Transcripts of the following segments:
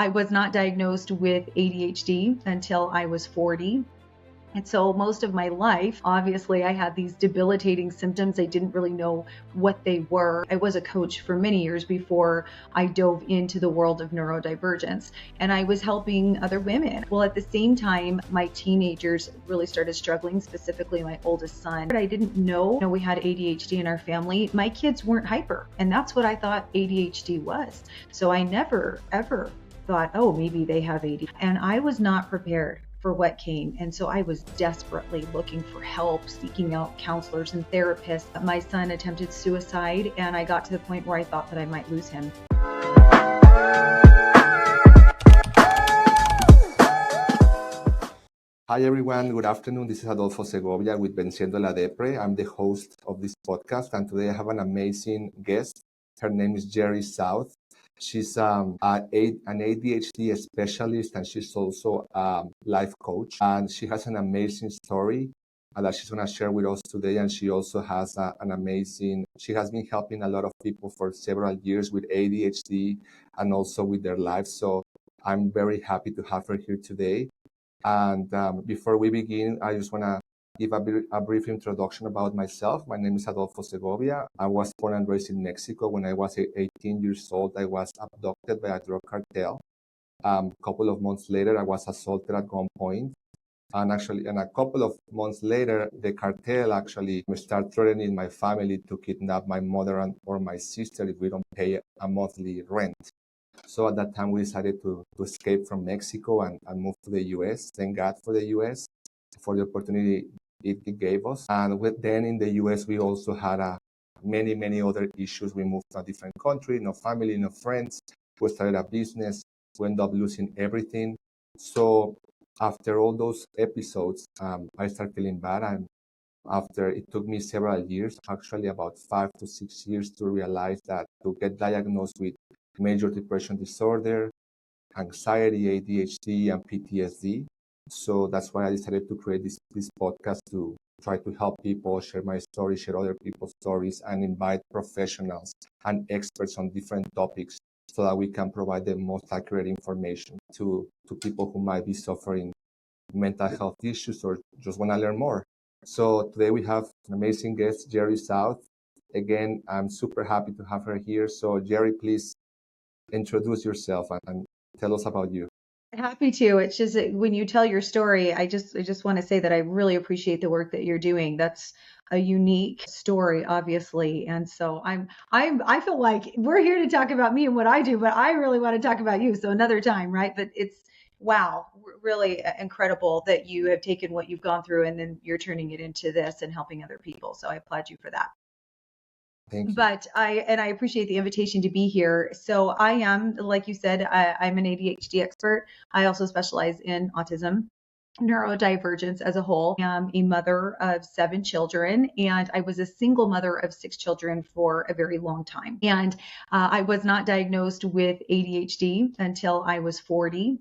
I was not diagnosed with ADHD until I was 40. And so most of my life, obviously, I had these debilitating symptoms. I didn't really know what they were. I was a coach for many years before I dove into the world of neurodivergence, and I was helping other women. Well, at the same time, my teenagers really started struggling, specifically my oldest son. I didn't know we had ADHD in our family. My kids weren't hyper, and that's what I thought ADHD was. So I never, ever thought, oh, maybe they have ADHD. And I was not prepared for what came. And so I was desperately looking for help, seeking out counselors and therapists. My son attempted suicide, and I got to the point where I thought that I might lose him. Hi everyone, good afternoon. This is Adolfo Segovia with Venciendo la Depre. I'm the host of this podcast, and today I have an amazing guest. Her name is Jerry South. She's an ADHD specialist, and she's also a life coach. And she has an amazing story that she's going to share with us today. And she also has she has been helping a lot of people for several years with ADHD and also with their lives. So I'm very happy to have her here today. And before we begin, I just want to give a brief introduction about myself. My name is Adolfo Segovia. I was born and raised in Mexico. When I was 18 years old, I was abducted by a drug cartel. A couple of months later, I was assaulted at gunpoint. And a couple of months later, the cartel actually started threatening my family to kidnap my mother or my sister if we don't pay a monthly rent. So at that time, we decided to escape from Mexico and move to the U.S. Thank God for the U.S., for the opportunity it gave us. And then in the U.S., we also had many other issues. We moved to a different country, no family, no friends. We started a business. We ended up losing everything. So after all those episodes, I started feeling bad. And after it took me several years, actually about 5 to 6 years, to realize that to get diagnosed with major depression disorder, anxiety, ADHD, and PTSD. So that's why I decided to create this podcast to try to help people, share my story, share other people's stories, and invite professionals and experts on different topics so that we can provide the most accurate information to people who might be suffering mental health issues or just want to learn more. So today we have an amazing guest, Jerry South. Again, I'm super happy to have her here. So Jerry, please introduce yourself and tell us about you. Happy to. It's just when you tell your story, I just want to say that I really appreciate the work that you're doing. That's a unique story, obviously. And so I feel like we're here to talk about me and what I do, but I really want to talk about you. So another time, right? But it's wow, really incredible that you have taken what you've gone through and then you're turning it into this and helping other people. So I applaud you for that. Thank you. But I appreciate the invitation to be here. So I am, like you said, I'm an ADHD expert. I also specialize in autism, neurodivergence as a whole. I'm a mother of 7 children, and I was a single mother of 6 children for a very long time. And I was not diagnosed with ADHD until I was 40.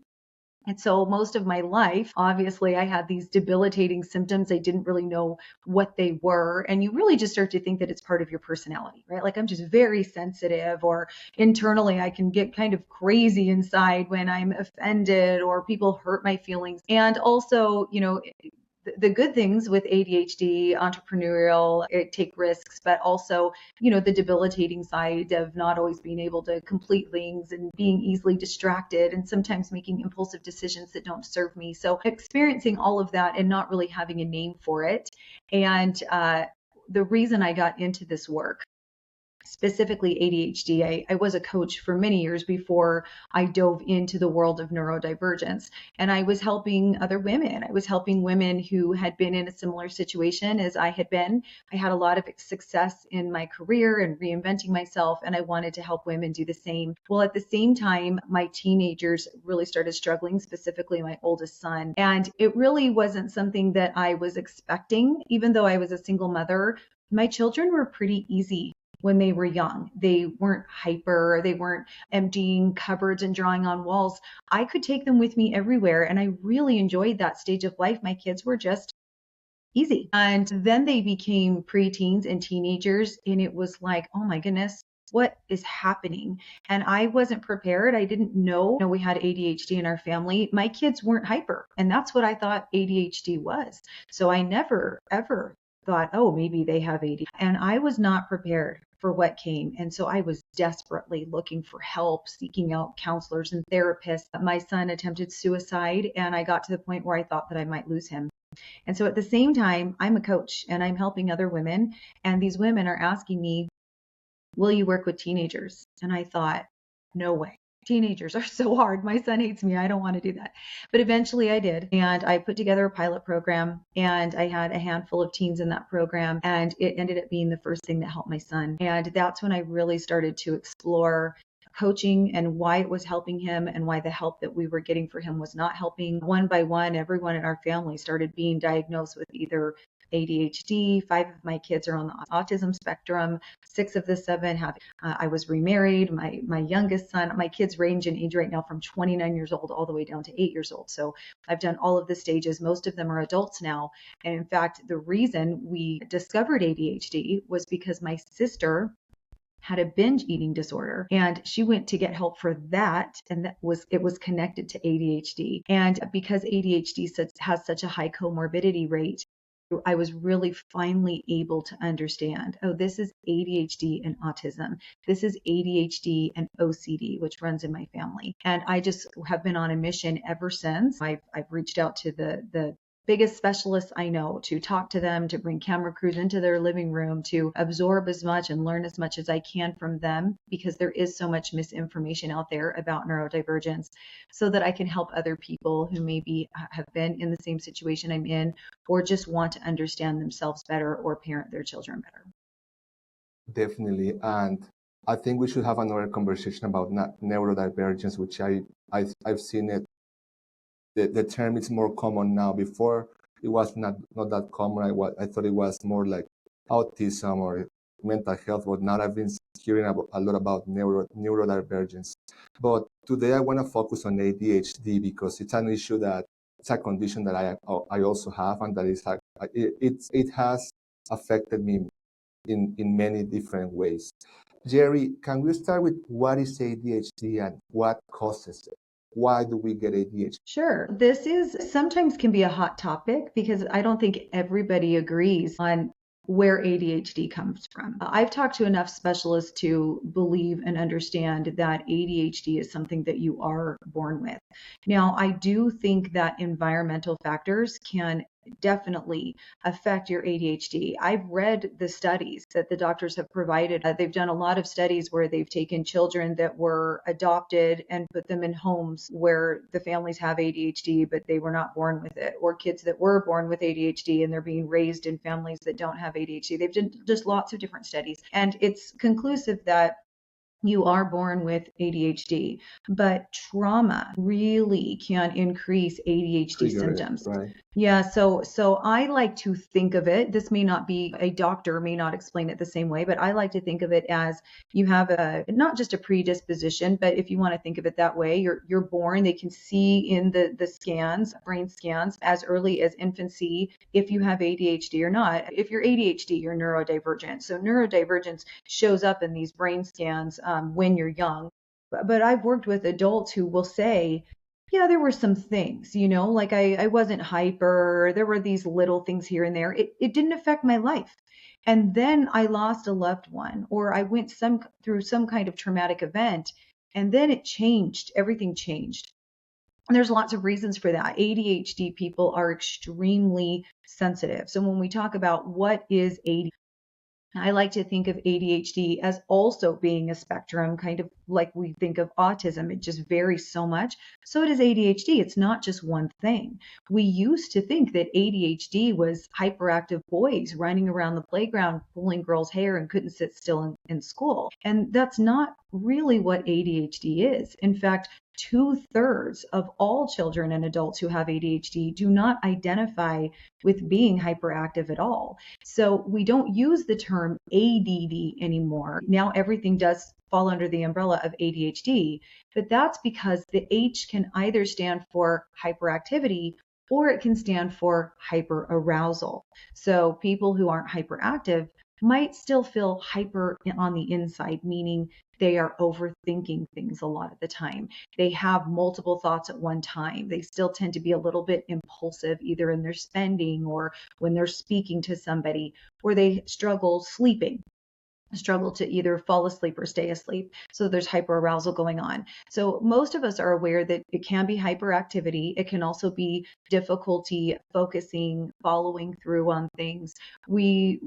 And so most of my life, obviously, I had these debilitating symptoms. I didn't really know what they were. And you really just start to think that it's part of your personality, right? Like I'm just very sensitive, or internally, I can get kind of crazy inside when I'm offended or people hurt my feelings. And also, the good things with ADHD, entrepreneurial, take risks, but also, the debilitating side of not always being able to complete things and being easily distracted and sometimes making impulsive decisions that don't serve me. So experiencing all of that and not really having a name for it. And the reason I got into this work, specifically ADHD. I was a coach for many years before I dove into the world of neurodivergence. And I was helping other women. I was helping women who had been in a similar situation as I had been. I had a lot of success in my career and reinventing myself, and I wanted to help women do the same. Well, at the same time, my teenagers really started struggling, specifically my oldest son. And it really wasn't something that I was expecting, even though I was a single mother. My children were pretty easy when they were young. They weren't hyper, they weren't emptying cupboards and drawing on walls. I could take them with me everywhere, and I really enjoyed that stage of life. My kids were just easy. And then they became preteens and teenagers, and it was like, oh my goodness, what is happening? And I wasn't prepared. I didn't know we had ADHD in our family. My kids weren't hyper, and that's what I thought ADHD was. So I never, ever thought, oh, maybe they have ADHD. And I was not prepared for what came. And so I was desperately looking for help, seeking out counselors and therapists. My son attempted suicide, and I got to the point where I thought that I might lose him. And so at the same time, I'm a coach and I'm helping other women. And these women are asking me, will you work with teenagers? And I thought, no way. Teenagers are so hard. My son hates me. I don't want to do that. But eventually I did. And I put together a pilot program, and I had a handful of teens in that program. And it ended up being the first thing that helped my son. And that's when I really started to explore coaching and why it was helping him and why the help that we were getting for him was not helping. One by one, everyone in our family started being diagnosed with either ADHD. 5 of my kids are on the autism spectrum. 6 of the 7 have. I was remarried. My youngest son, my kids range in age right now from 29 years old all the way down to 8 years old. So I've done all of the stages. Most of them are adults now. And in fact, the reason we discovered ADHD was because my sister had a binge eating disorder, and she went to get help for that, and it was connected to ADHD. And because ADHD has such a high comorbidity rate, I was really finally able to understand, oh, this is ADHD and autism. This is ADHD and OCD, which runs in my family. And I just have been on a mission ever since. I've reached out to the biggest specialists I know to talk to them, to bring camera crews into their living room, to absorb as much and learn as much as I can from them, because there is so much misinformation out there about neurodivergence, so that I can help other people who maybe have been in the same situation I'm in, or just want to understand themselves better or parent their children better. Definitely. And I think we should have another conversation about neurodivergence, which I've seen it. The term is more common now. Before it was not that common. I thought it was more like autism or mental health, but now I've been hearing a lot about neurodivergence. But today I want to focus on ADHD because it's an issue it's a condition that I also have, and that it has affected me in many different ways. Jerry, can we start with what is ADHD and what causes it? Why do we get ADHD? Sure. This is sometimes can be a hot topic because I don't think everybody agrees on where ADHD comes from. I've talked to enough specialists to believe and understand that ADHD is something that you are born with. Now, I do think that environmental factors can definitely affect your ADHD. I've read the studies that the doctors have provided. They've done a lot of studies where they've taken children that were adopted and put them in homes where the families have ADHD, but they were not born with it, or kids that were born with ADHD and they're being raised in families that don't have ADHD. They've done just lots of different studies, and it's conclusive that you are born with ADHD, but trauma really can increase ADHD symptoms. Right. Yeah, so I like to think of it, this may not be, a doctor may not explain it the same way, but I like to think of it as you have not just a predisposition, but if you want to think of it that way, you're born, they can see in the scans, brain scans, as early as infancy, if you have ADHD or not. If you're ADHD, you're neurodivergent. So neurodivergence shows up in these brain scans when you're young. But I've worked with adults who will say, yeah, there were some things, like I wasn't hyper. There were these little things here and there. It didn't affect my life. And then I lost a loved one, or I went through some kind of traumatic event, and then it changed. Everything changed. And there's lots of reasons for that. ADHD people are extremely sensitive. So when we talk about what is ADHD, I like to think of ADHD as also being a spectrum, kind of like we think of autism. It just varies so much. So it is ADHD. It's not just one thing. We used to think that ADHD was hyperactive boys running around the playground, pulling girls' hair and couldn't sit still in school. And that's not really what ADHD is. In fact, 2/3 of all children and adults who have ADHD do not identify with being hyperactive at all. So we don't use the term ADD anymore. Now everything does fall under the umbrella of ADHD, but that's because the H can either stand for hyperactivity or it can stand for hyperarousal. So people who aren't hyperactive might still feel hyper on the inside, meaning they are overthinking things a lot of the time. They have multiple thoughts at one time. They still tend to be a little bit impulsive, either in their spending or when they're speaking to somebody, or they struggle sleeping, struggle to either fall asleep or stay asleep. So there's hyperarousal going on. So most of us are aware that it can be hyperactivity. It can also be difficulty focusing, following through on things. We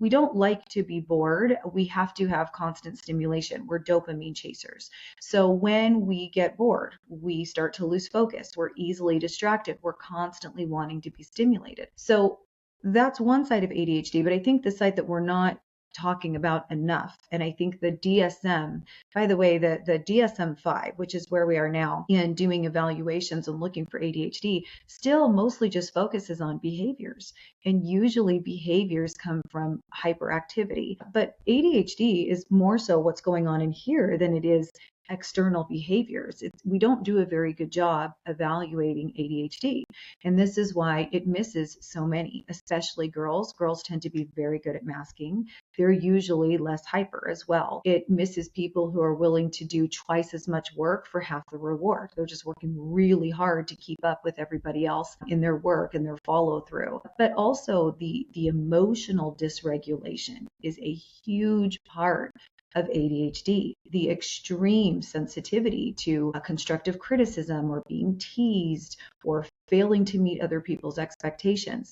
don't like to be bored. We have to have constant stimulation. We're dopamine chasers. So when we get bored, we start to lose focus. We're easily distracted. We're constantly wanting to be stimulated. So that's one side of ADHD, but I think the side that we're not talking about enough. And I think the DSM, by the way, the DSM-5, which is where we are now in doing evaluations and looking for ADHD, still mostly just focuses on behaviors. And usually behaviors come from hyperactivity. But ADHD is more so what's going on in here than it is external behaviors. We don't do a very good job evaluating ADHD. And this is why it misses so many, especially girls. Girls tend to be very good at masking. They're usually less hyper as well. It misses people who are willing to do twice as much work for half the reward. They're just working really hard to keep up with everybody else in their work and their follow through. But also the emotional dysregulation is a huge part of ADHD, the extreme sensitivity to constructive criticism or being teased or failing to meet other people's expectations.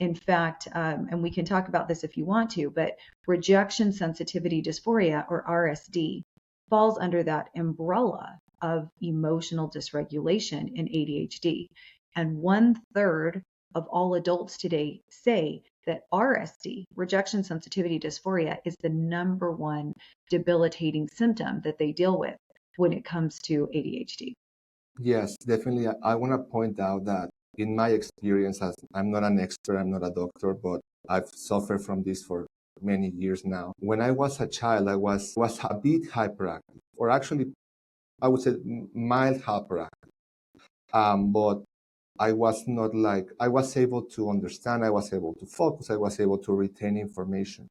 In fact, and we can talk about this if you want to, but rejection sensitivity dysphoria, or RSD, falls under that umbrella of emotional dysregulation in ADHD. And 1/3 of all adults today say that RSD, rejection sensitivity dysphoria, is the number one debilitating symptom that they deal with when it comes to ADHD. Yes, definitely. I want to point out that in my experience, as I'm not an expert, I'm not a doctor, but I've suffered from this for many years now. When I was a child, I was a bit hyperactive, or actually, I would say mild hyperactive. But I was not like, I was able to understand, I was able to focus, I was able to retain information.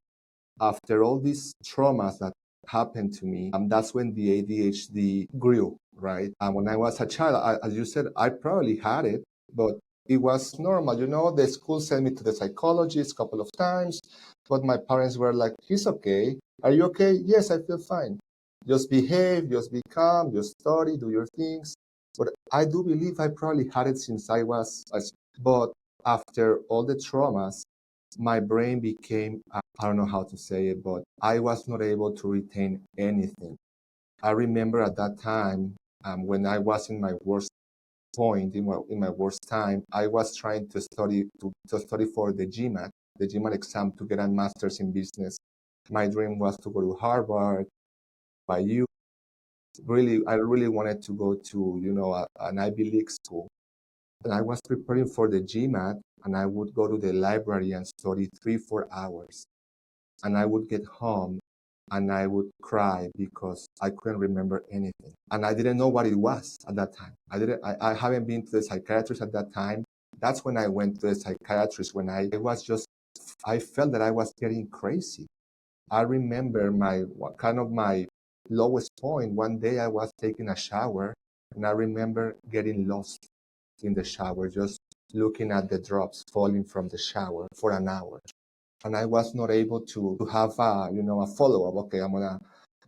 After all these traumas that happened to me, that's when the ADHD grew, right? And when I was a child, as you said, I probably had it, but it was normal. You know, the school sent me to the psychologist a couple of times, but my parents were like, he's okay. Are you okay? Yes, I feel fine. Just behave, just be calm, just study, do your things. But I do believe I probably had it since I was, but after all the traumas, my brain became, I don't know how to say it, but I was not able to retain anything. I remember at that time, when I was in my worst point, in my worst time, I was trying to study for the GMAT exam to get a master's in business. My dream was to go to Harvard, YU. Really, I really wanted to go to, an Ivy League school. And I was preparing for the GMAT, and I would go to the library and study 3, 4 hours. And I would get home and I would cry because I couldn't remember anything. And I didn't know what it was at that time. I haven't been to the psychiatrist at that time. That's when I went to the psychiatrist, when I felt that I was getting crazy. I remember my lowest point. One day I was taking a shower and I remember getting lost in the shower, just looking at the drops falling from the shower for an hour. And I was not able to have a follow-up. Okay, I'm gonna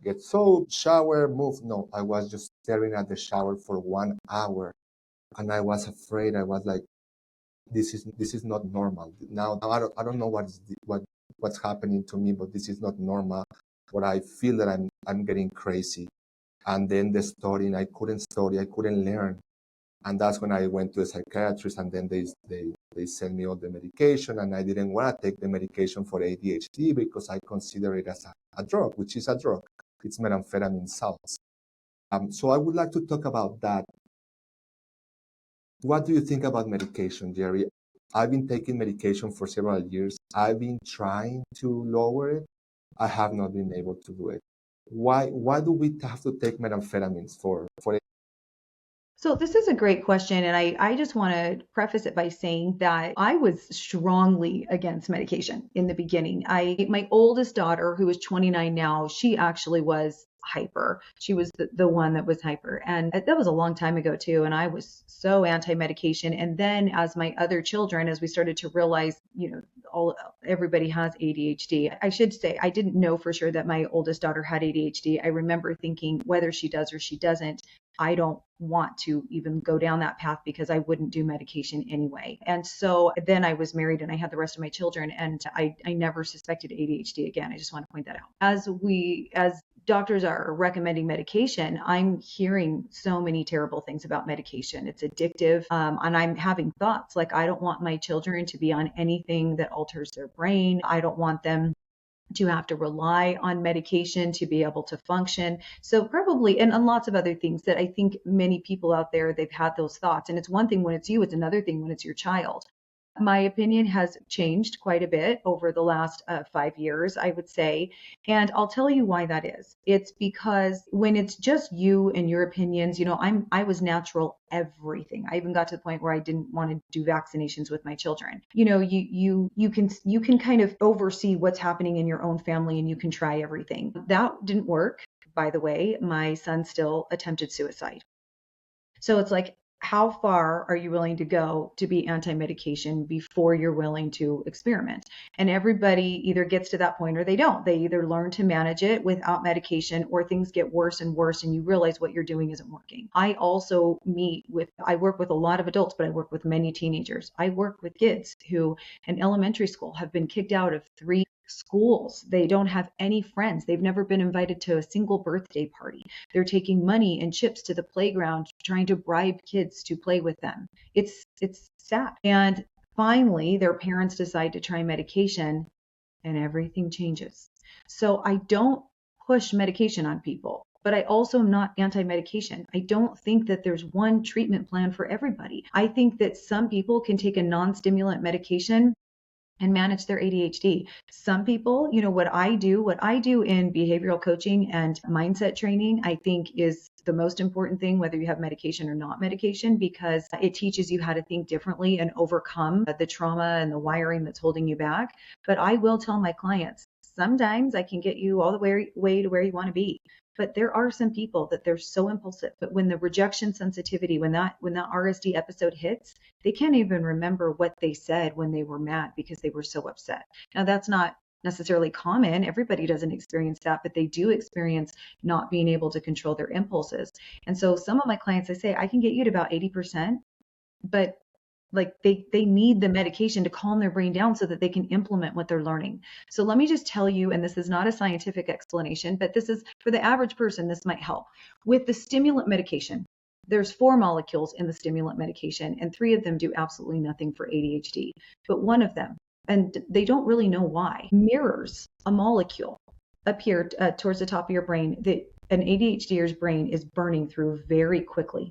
get soap, shower, move. No, I was just staring at the shower for 1 hour, and I was afraid. I was like, this is not normal. Now I don't know what's happening to me, but this is not normal. But I feel that I'm getting crazy. And then the studying, I couldn't study, I couldn't learn. And that's when I went to a psychiatrist, and then they sent me all the medication, and I didn't want to take the medication for ADHD because I consider it as a drug, which is a drug. It's methamphetamine salts. So I would like to talk about that. What do you think about medication, Jerry? I've been taking medication for several years. I've been trying to lower it. I have not been able to do it. Why do we have to take methamphetamines for So this is a great question, and I just want to preface it by saying that I was strongly against medication in the beginning. My oldest daughter, who is 29 now, she actually was hyper. She was the one that was hyper, and that was a long time ago too. And I was so anti-medication. And then as my other children, as we started to realize, everybody has ADHD. I should say I didn't know for sure that my oldest daughter had ADHD. I remember thinking whether she does or she doesn't, I don't want to even go down that path because I wouldn't do medication anyway. And so then I was married and I had the rest of my children, and I never suspected ADHD again. I just want to point that out. As doctors are recommending medication, I'm hearing so many terrible things about medication. It's addictive. And I'm having thoughts like, I don't want my children to be on anything that alters their brain. I don't want them to have to rely on medication to be able to function. So probably, and lots of other things that I think many people out there, they've had those thoughts. And it's one thing when it's you, it's another thing when it's your child. My opinion has changed quite a bit over the last 5 years, I would say. And I'll tell you why that is. It's because when it's just you and your opinions, I was natural everything. I even got to the point where I didn't want to do vaccinations with my children. You can kind of oversee what's happening in your own family and you can try everything. That didn't work. By the way, my son still attempted suicide. So it's like, how far are you willing to go to be anti-medication before you're willing to experiment? And everybody either gets to that point or they don't. They either learn to manage it without medication, or things get worse and worse and you realize what you're doing isn't working. I work with a lot of adults, but I work with many teenagers. I work with kids who in elementary school have been kicked out of 3 schools. They don't have any friends. They've never been invited to a single birthday party. They're taking money and chips to the playground, trying to bribe kids to play with them. It's sad. And finally, their parents decide to try medication and everything changes. So I don't push medication on people, but I also am not anti-medication. I don't think that there's one treatment plan for everybody. I think that some people can take a non-stimulant medication and manage their ADHD. Some people, what I do in behavioral coaching and mindset training, I think is the most important thing, whether you have medication or not medication, because it teaches you how to think differently and overcome the trauma and the wiring that's holding you back. But I will tell my clients, sometimes I can get you all the way to where you want to be. But there are some people that they're so impulsive, but when the rejection sensitivity, when that RSD episode hits, they can't even remember what they said when they were mad because they were so upset. Now, that's not necessarily common. Everybody doesn't experience that, but they do experience not being able to control their impulses. And so some of my clients, I say, I can get you to about 80%, but like they need the medication to calm their brain down so that they can implement what they're learning. So let me just tell you, and this is not a scientific explanation, but this is for the average person, this might help. With the stimulant medication, there's 4 molecules in the stimulant medication, and 3 of them do absolutely nothing for ADHD. But one of them, and they don't really know why, mirrors a molecule up here towards the top of your brain that an ADHDer's brain is burning through very quickly.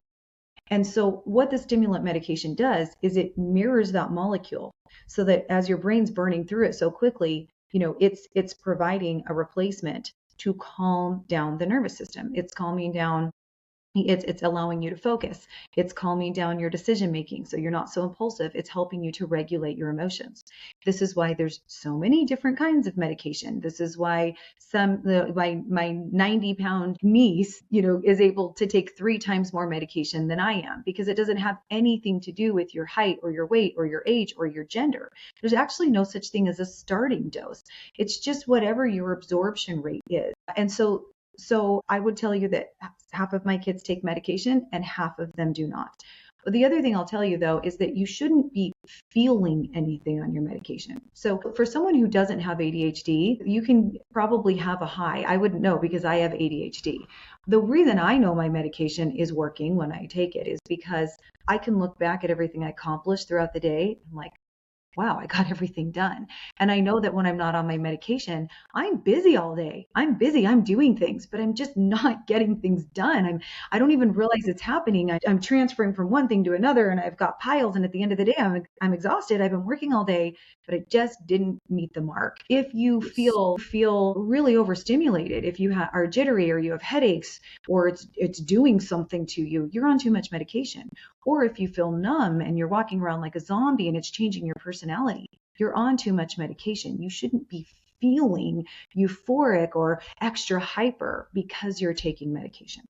And so what the stimulant medication does is it mirrors that molecule so that as your brain's burning through it so quickly, it's providing a replacement to calm down the nervous system. It's calming down. It's allowing you to focus. It's calming down your decision making so you're not so impulsive. It's helping you to regulate your emotions. This is why there's so many different kinds of medication. This is why my 90-pound niece, is able to take 3 times more medication than I am, because it doesn't have anything to do with your height or your weight or your age or your gender. There's actually no such thing as a starting dose. It's just whatever your absorption rate is. And so I would tell you that half of my kids take medication and half of them do not. But the other thing I'll tell you, though, is that you shouldn't be feeling anything on your medication. So for someone who doesn't have ADHD, you can probably have a high. I wouldn't know because I have ADHD. The reason I know my medication is working when I take it is because I can look back at everything I accomplished throughout the day. I'm like, wow, I got everything done. And I know that when I'm not on my medication, I'm busy all day. I'm busy, I'm doing things, but I'm just not getting things done. I don't even realize it's happening. I'm transferring from one thing to another and I've got piles. And at the end of the day, I'm exhausted. I've been working all day, but I just didn't meet the mark. If you Yes. feel really overstimulated, if you are jittery or you have headaches or it's doing something to you, you're on too much medication. Or if you feel numb and you're walking around like a zombie and it's changing your personality, you're on too much medication. You shouldn't be feeling euphoric or extra hyper because you're taking medication.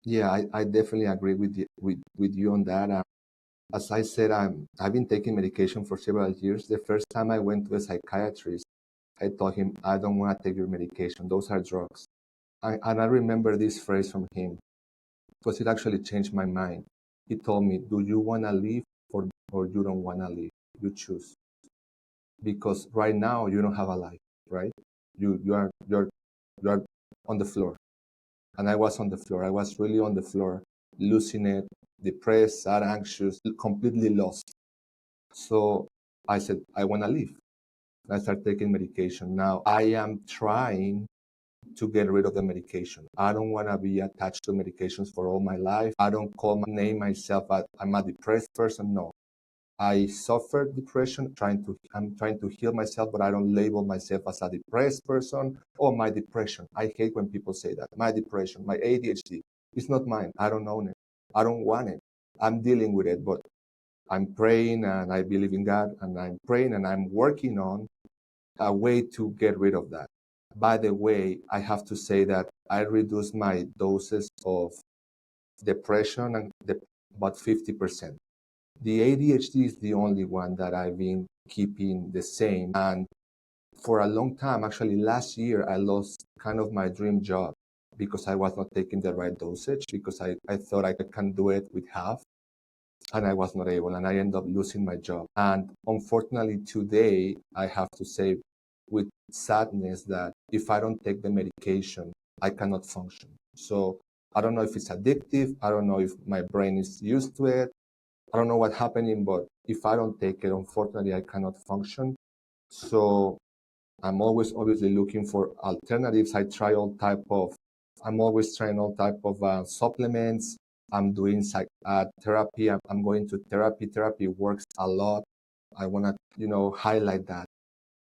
Yeah, I definitely agree with you on that. As I said, I've been taking medication for several years. The first time I went to a psychiatrist, I told him, I don't want to take your medication. Those are drugs. And I remember this phrase from him because it actually changed my mind. He told me, do you want to live or you don't want to live? You choose. Because right now you don't have a life, right? You are on the floor. And I was on the floor. I was really on the floor, losing it, depressed, sad, anxious, completely lost. So I said, I want to leave. I started taking medication. Now I am trying to get rid of the medication. I don't want to be attached to medications for all my life. I don't name myself as I'm a depressed person. No. I suffer depression, I'm trying to heal myself, but I don't label myself as a depressed person or my depression. I hate when people say that. My depression, my ADHD, it's not mine. I don't own it. I don't want it. I'm dealing with it, but I'm praying and I believe in God and I'm praying and I'm working on a way to get rid of that. By the way, I have to say that I reduced my doses of depression about 50%. The ADHD is the only one that I've been keeping the same. And for a long time, actually last year, I lost kind of my dream job because I was not taking the right dosage because I thought I can do it with half and I was not able and I ended up losing my job. And unfortunately today, I have to say with sadness that if I don't take the medication, I cannot function. So I don't know if it's addictive. I don't know if my brain is used to it. I don't know what's happening, but if I don't take it, unfortunately, I cannot function. So I'm always obviously looking for alternatives. I'm always trying all type of supplements. I'm doing therapy. I'm going to therapy. Therapy works a lot. I want to, highlight that.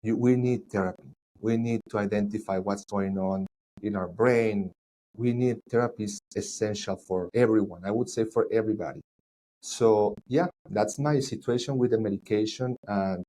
We need therapy. We need to identify what's going on in our brain. We need therapy is essential for everyone. I would say for everybody. So yeah, that's my situation with the medication. And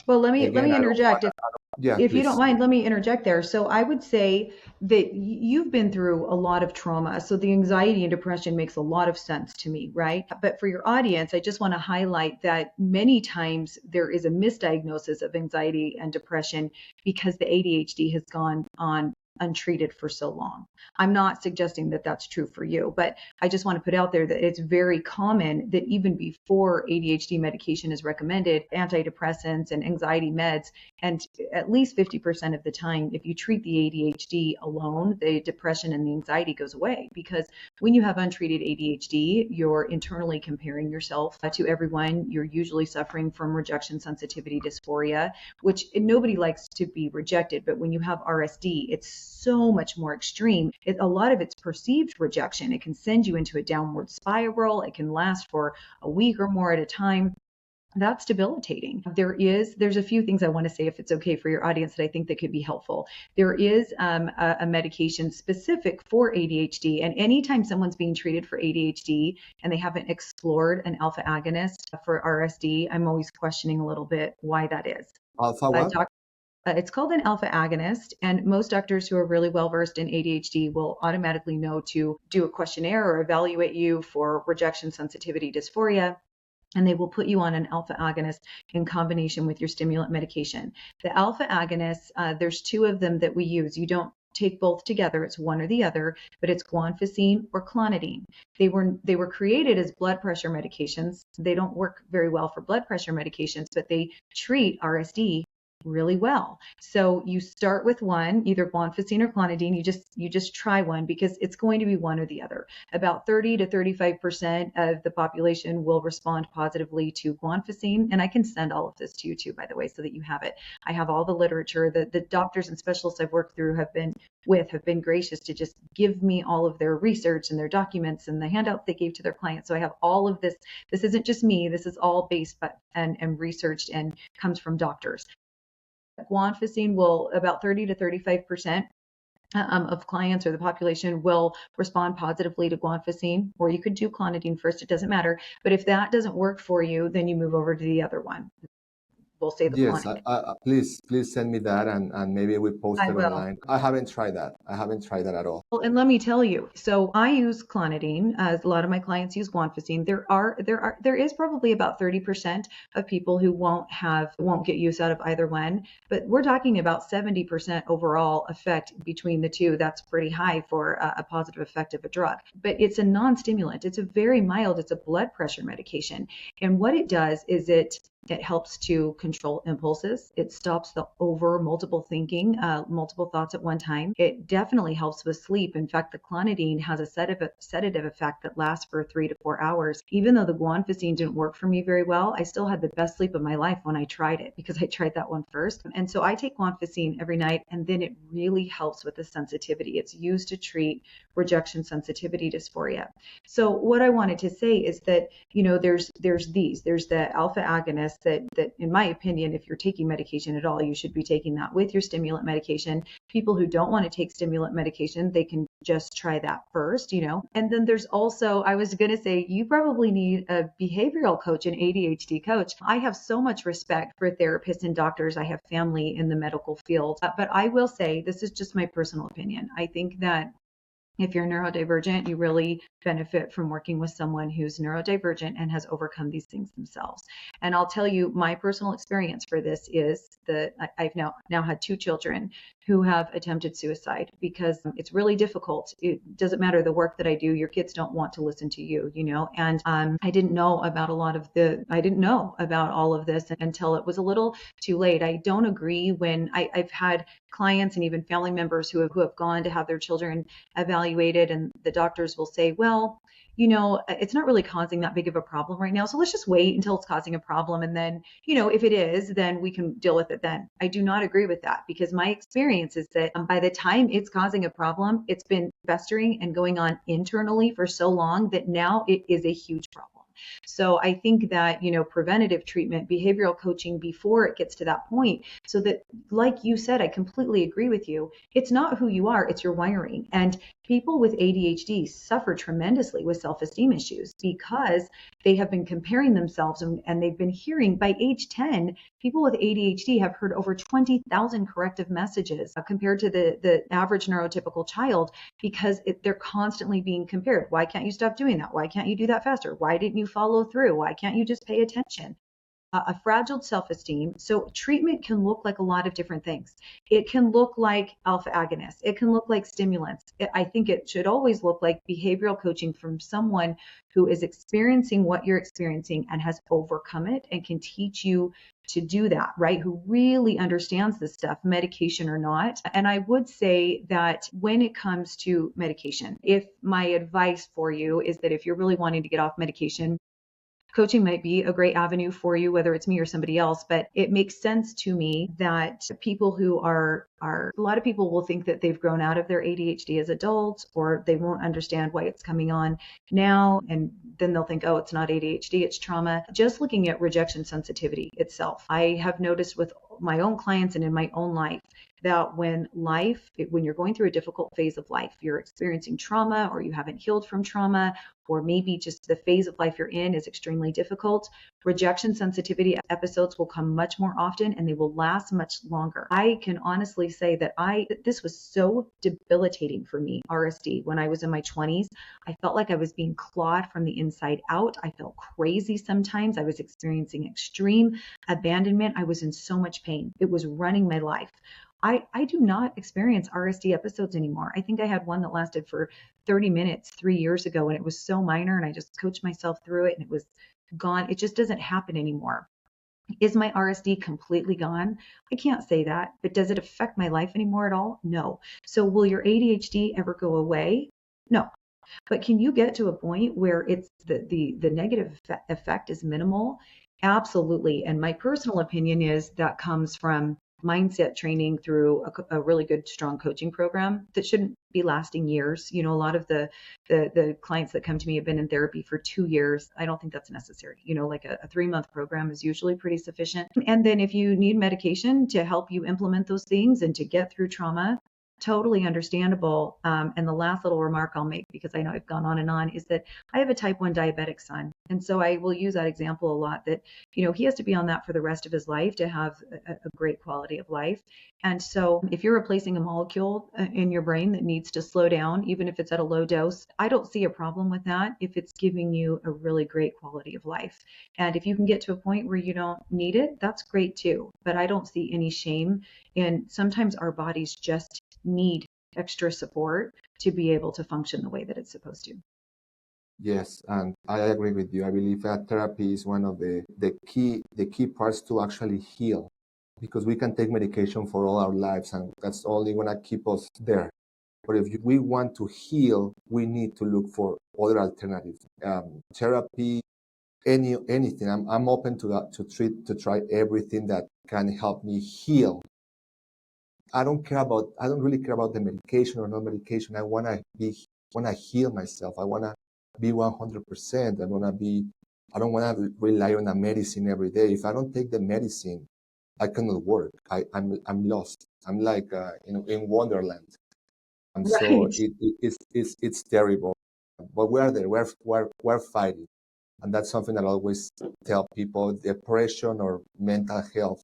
Well, let again, me I don't interject. want to, yeah, If you don't please. mind, let me interject there. So I would say that you've been through a lot of trauma. So the anxiety and depression makes a lot of sense to me, right? But for your audience, I just want to highlight that many times there is a misdiagnosis of anxiety and depression because the ADHD has gone on untreated for so long. I'm not suggesting that that's true for you, but I just want to put out there that it's very common that even before ADHD medication is recommended, antidepressants and anxiety meds, and at least 50% of the time, if you treat the ADHD alone, the depression and the anxiety goes away. Because when you have untreated ADHD, you're internally comparing yourself to everyone. You're usually suffering from rejection sensitivity dysphoria, which nobody likes to be rejected. But when you have RSD, it's so much more extreme. A lot of it's perceived rejection. It can send you into a downward spiral. It can last for a week or more at a time. That's debilitating. There's a few things I want to say if it's okay for your audience that I think that could be helpful. There is a medication specific for ADHD, and anytime someone's being treated for ADHD and they haven't explored an alpha agonist for RSD, I'm always questioning a little bit why that is. Alpha what? It's called an alpha agonist, and most doctors who are really well versed in ADHD will automatically know to do a questionnaire or evaluate you for rejection sensitivity dysphoria, and they will put you on an alpha agonist in combination with your stimulant medication. The alpha agonists, there's two of them that we use. You don't take both together, it's one or the other, but it's guanfacine or clonidine. They were created as blood pressure medications. They don't work very well for blood pressure medications, but they treat RSD really well. So you start with one, either guanfacine or clonidine. You just try one because it's going to be one or the other. About 30 to 35% of the population will respond positively to guanfacine, and I can send all of this to you too, by the way, so that you have it. I have all the literature. The doctors and specialists I've worked through have been gracious to just give me all of their research and their documents and the handouts they gave to their clients. So I have all of this. This isn't just me. This is all based and researched and comes from doctors. Guanfacine will, about 30 to 35% of clients or the population will respond positively to guanfacine, or you could do clonidine first. It doesn't matter. But if that doesn't work for you, then you move over to the other one. We'll say the Yes, clonidine. please send me that, and maybe we post I it will. online. I haven't tried that. I haven't tried that at all. Well, and let me tell you, so I use clonidine, as a lot of my clients use guanfacine. There is probably about 30% of people who won't get use out of either one, but we're talking about 70% overall effect between the two. That's pretty high for a positive effect of a drug. But it's a non-stimulant. It's a very mild, it's a blood pressure medication. And what it does is it helps to control impulses. It stops the multiple thinking, multiple thoughts at one time. It definitely helps with sleep. In fact, the clonidine has a sedative effect that lasts for 3 to 4 hours. Even though the guanfacine didn't work for me very well, I still had the best sleep of my life when I tried it, because I tried that one first. And so I take guanfacine every night, and then it really helps with the sensitivity. It's used to treat rejection sensitivity dysphoria. So what I wanted to say is that, there's the alpha agonists that in my opinion, if you're taking medication at all, you should be taking that with your stimulant medication. People who don't want to take stimulant medication, they can just try that first, And then there's also, I was going to say, you probably need a behavioral coach, an ADHD coach. I have so much respect for therapists and doctors. I have family in the medical field, but I will say, this is just my personal opinion. I think that if you're neurodivergent, you really benefit from working with someone who's neurodivergent and has overcome these things themselves. And I'll tell you, my personal experience for this is that I've now had 2 children who have attempted suicide, because it's really difficult. It doesn't matter the work that I do, your kids don't want to listen to you, and I didn't know about all of this until it was a little too late. I don't agree when I've had clients and even family members who have gone to have their children evaluated, and the doctors will say, well, it's not really causing that big of a problem right now, so let's just wait until it's causing a problem, and then, if it is, then we can deal with it then. I do not agree with that, because my experience is that by the time it's causing a problem, it's been festering and going on internally for so long that now it is a huge problem. So I think that, preventative treatment, behavioral coaching before it gets to that point, so that, like you said, I completely agree with you. It's not who you are, it's your wiring. And people with ADHD suffer tremendously with self-esteem issues, because they have been comparing themselves, and they've been hearing, by age 10, people with ADHD have heard over 20,000 corrective messages compared to the average neurotypical child, because they're constantly being compared. Why can't you stop doing that? Why can't you do that faster? Why didn't you follow through? Why can't you just pay attention? A fragile self-esteem. So treatment can look like a lot of different things. It can look like alpha agonists. It can look like stimulants. I think it should always look like behavioral coaching from someone who is experiencing what you're experiencing and has overcome it and can teach you to do that, right? Who really understands this stuff, medication or not. And I would say that when it comes to medication, if my advice for you is that if you're really wanting to get off medication, coaching might be a great avenue for you, whether it's me or somebody else. But it makes sense to me that people who are a lot of people will think that they've grown out of their ADHD as adults, or they won't understand why it's coming on now. And then they'll think, oh, it's not ADHD, it's trauma. Just looking at rejection sensitivity itself, I have noticed with my own clients and in my own life that when you're going through a difficult phase of life, you're experiencing trauma, or you haven't healed from trauma, or maybe just the phase of life you're in is extremely difficult, rejection sensitivity episodes will come much more often, and they will last much longer. I can honestly say that this was so debilitating for me, RSD, when I was in my 20s. I felt like I was being clawed from the inside out. I felt crazy sometimes. I was experiencing extreme abandonment. I was in so much pain. It was running my life. I do not experience RSD episodes anymore. I think I had one that lasted for 30 minutes 3 years ago, and it was so minor, and I just coached myself through it, and it was gone. It just doesn't happen anymore. Is my RSD completely gone? I can't say that, but does it affect my life anymore at all? No. So will your ADHD ever go away? No. But can you get to a point where it's the negative effect is minimal? Absolutely. And my personal opinion is that comes from mindset training through a really good, strong coaching program that shouldn't be lasting years. A lot of the clients that come to me have been in therapy for 2 years. I don't think that's necessary. Like a 3-month program is usually pretty sufficient. And then if you need medication to help you implement those things and to get through trauma, totally understandable. And the last little remark I'll make, because I know I've gone on, is that I have a type 1 diabetic son. And so I will use that example a lot, that, he has to be on that for the rest of his life to have a great quality of life. And so if you're replacing a molecule in your brain that needs to slow down, even if it's at a low dose, I don't see a problem with that if it's giving you a really great quality of life. And if you can get to a point where you don't need it, that's great too. But I don't see any shame. And sometimes our bodies just need extra support to be able to function the way that it's supposed to. Yes, and I agree with you. I believe that therapy is one of the key parts to actually heal, because we can take medication for all our lives, and that's only gonna keep us there. But if we want to heal, we need to look for other alternatives. Therapy, anything. I'm open to that, to try everything that can help me heal. I don't really care about the medication or no medication. I wanna heal myself. I wanna be 100%. I don't wanna rely on a medicine every day. If I don't take the medicine, I cannot work. I'm lost. I'm like in Wonderland. And so Right. it's terrible. But we're there. We're fighting. And that's something that I always tell people: depression or mental health,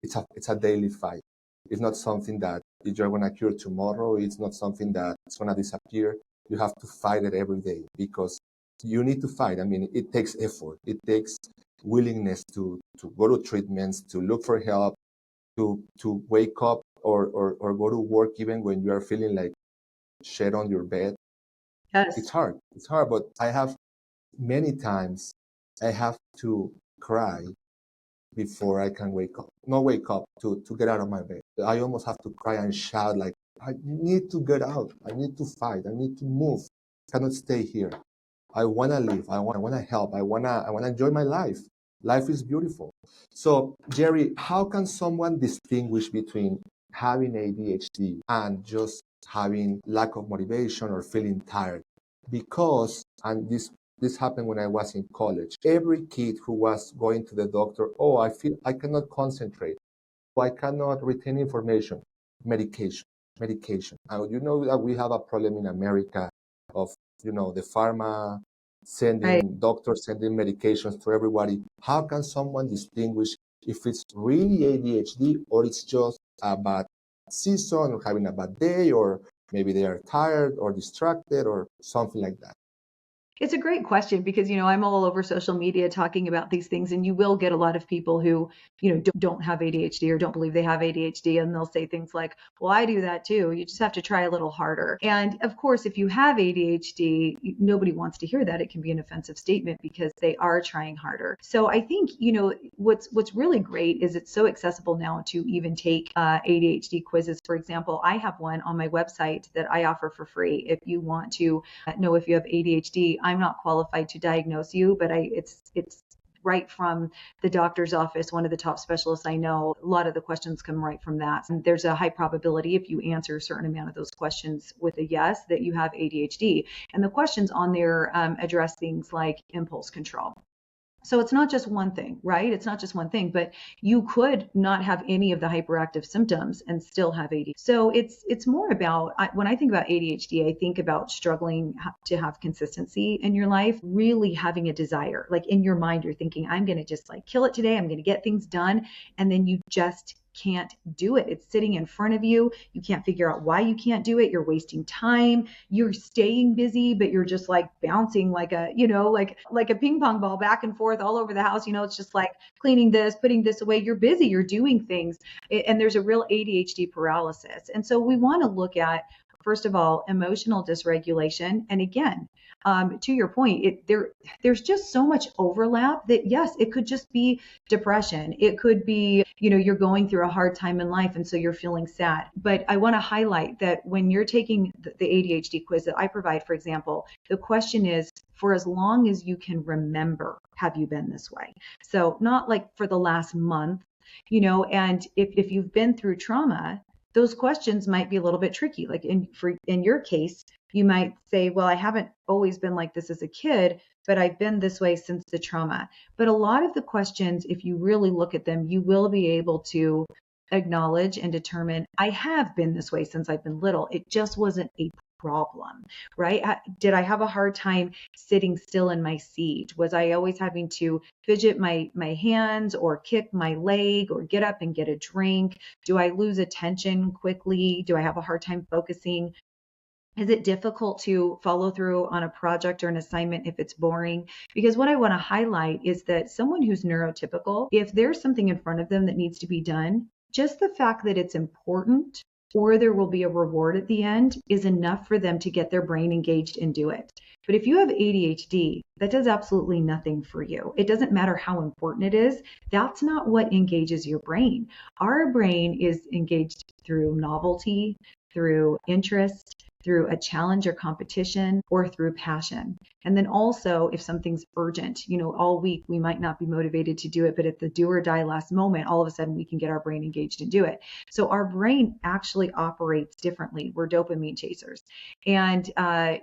it's a daily fight. It's not something that you're going to cure tomorrow. It's not something that's going to disappear. You have to fight it every day, because you need to fight. I mean, it takes effort. It takes willingness to go to treatments, to look for help, to wake up or go to work even when you are feeling like shit on your bed. Yes. It's hard. It's hard, but I have many times I have to cry before I can wake up. Not wake up, to get out of my bed. I almost have to cry and shout like, I need to get out. I need to fight. I need to move. I cannot stay here. I want to live. I want to help. I want to enjoy my life. Life is beautiful. So, Jerry, how can someone distinguish between having ADHD and just having lack of motivation or feeling tired? Because, and this happened when I was in college. Every kid who was going to the doctor, oh, I feel I cannot concentrate. Oh, I cannot retain information. Medication, medication. And you know that we have a problem in America of, the pharma Right. sending doctors sending medications to everybody. How can someone distinguish if it's really ADHD or it's just a bad season or having a bad day, or maybe they are tired or distracted or something like that? It's a great question because, I'm all over social media talking about these things, and you will get a lot of people who, don't have ADHD or don't believe they have ADHD, and they'll say things like, well, I do that too. You just have to try a little harder. And of course, if you have ADHD, nobody wants to hear that. It can be an offensive statement because they are trying harder. So I think, what's really great is it's so accessible now to even take ADHD quizzes. For example, I have one on my website that I offer for free. If you want to know if you have ADHD, I'm not qualified to diagnose you, but it's right from the doctor's office, one of the top specialists I know. A lot of the questions come right from that. And there's a high probability, if you answer a certain amount of those questions with a yes, that you have ADHD. And the questions on there address things like impulse control. So it's not just one thing, right? It's not just one thing, but you could not have any of the hyperactive symptoms and still have ADHD. So it's more about, when I think about ADHD, I think about struggling to have consistency in your life, really having a desire. Like in your mind, you're thinking, I'm going to just like kill it today. I'm going to get things done. And then you just can't do it. It's sitting in front of you. You can't figure out why you can't do it. You're wasting time. You're staying busy, but you're just like bouncing like a, like a ping pong ball back and forth all over the house. It's just like cleaning this, putting this away. You're busy. You're doing things. And there's a real ADHD paralysis. And so we want to look at, first of all, emotional dysregulation. And again, To your point, there's just so much overlap that yes, it could just be depression. It could be, you're going through a hard time in life and so you're feeling sad. But I want to highlight that when you're taking the ADHD quiz that I provide, for example, the question is, for as long as you can remember, have you been this way? So not like for the last month, and if you've been through trauma, those questions might be a little bit tricky. Like in your case, you might say, well, I haven't always been like this as a kid, but I've been this way since the trauma. But a lot of the questions, if you really look at them, you will be able to acknowledge and determine, I have been this way since I've been little. It just wasn't a problem, right? Did I have a hard time sitting still in my seat? Was I always having to fidget my hands or kick my leg or get up and get a drink? Do I lose attention quickly? Do I have a hard time focusing? Is it difficult to follow through on a project or an assignment if it's boring? Because what I want to highlight is that someone who's neurotypical, if there's something in front of them that needs to be done, just the fact that it's important or there will be a reward at the end is enough for them to get their brain engaged and do it. But if you have ADHD, that does absolutely nothing for you. It doesn't matter how important it is. That's not what engages your brain. Our brain is engaged through novelty, through interest, through a challenge or competition, or through passion. And then also, if something's urgent, all week we might not be motivated to do it, but at the do or die last moment, all of a sudden we can get our brain engaged and do it. So our brain actually operates differently. We're dopamine chasers. And